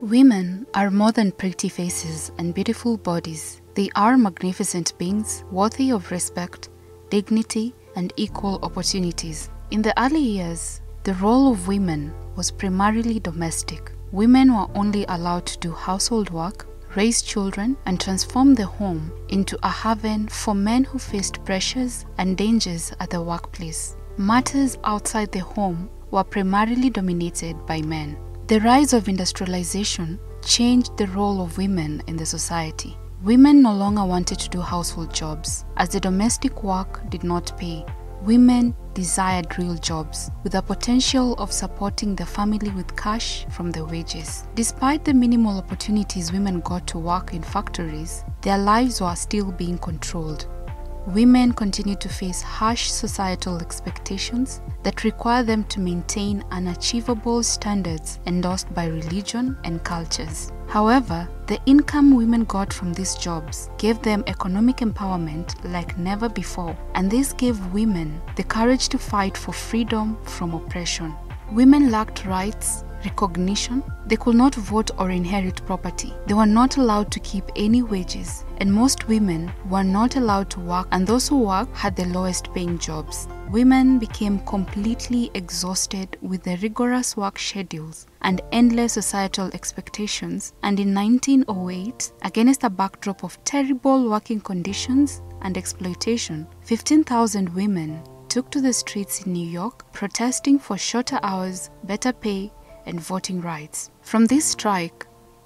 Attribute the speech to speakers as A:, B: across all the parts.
A: Women are more than pretty faces and beautiful bodies. They are magnificent beings, worthy of respect, dignity, and equal opportunities. In the early years, the role of women was primarily domestic. Women were only allowed to do household work, raise children, and transform the home into a haven for men who faced pressures and dangers at the workplace. Matters outside the home were primarily dominated by men. The rise of industrialization changed the role of women in the society. Women no longer wanted to do household jobs, as the domestic work did not pay. Women desired real jobs, with the potential of supporting the family with cash from the wages. Despite the minimal opportunities women got to work in factories, their lives were still being controlled. Women continue to face harsh societal expectations that require them to maintain unachievable standards endorsed by religion and cultures. However, the income women got from these jobs gave them economic empowerment like never before, and this gave women the courage to fight for freedom from oppression. Women lacked rights, recognition. They could not vote or inherit property. They were not allowed to keep any wages, and most women were not allowed to work, and those who worked had the lowest paying jobs. Women became completely exhausted with the rigorous work schedules and endless societal expectations, and in 1908, against a backdrop of terrible working conditions and exploitation, 15,000 women took to the streets in New York protesting for shorter hours, better pay, and voting rights. From this strike,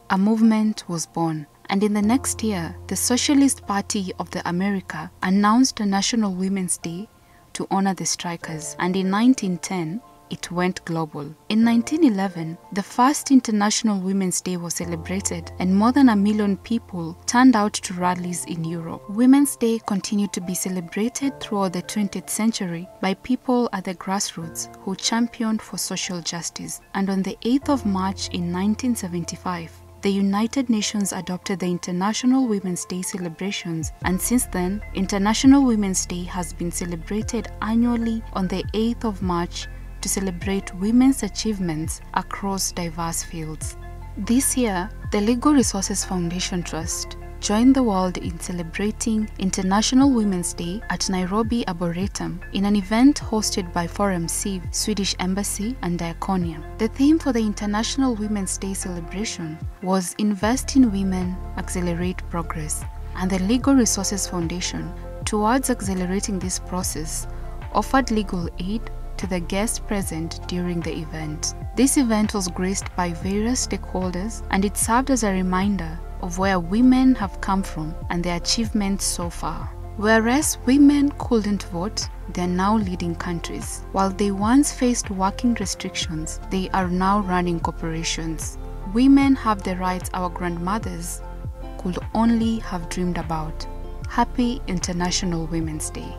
A: a movement was born, and in the next year, the Socialist Party of the America announced a National Women's Day to honor the strikers, and in 1910, it went global. In 1911, the first International Women's Day was celebrated, and more than 1 million people turned out to rallies in Europe. Women's Day continued to be celebrated throughout the 20th century by people at the grassroots who championed for social justice. And on the 8th of March in 1975, the United Nations adopted the International Women's Day celebrations, and since then, International Women's Day has been celebrated annually on the 8th of March to celebrate women's achievements across diverse fields. This year, the Legal Resources Foundation Trust joined the world in celebrating International Women's Day at Nairobi Arboretum in an event hosted by Forum Civ, Swedish Embassy, and Diaconia. The theme for the International Women's Day celebration was Invest in Women, Accelerate Progress, and the Legal Resources Foundation, towards accelerating this process, offered legal aid to the guests present during the event. This event was graced by various stakeholders, and it served as a reminder of where women have come from and their achievements so far. Whereas women couldn't vote, they are now leading countries. While they once faced working restrictions, they are now running corporations. Women have the rights our grandmothers could only have dreamed about. Happy International Women's Day.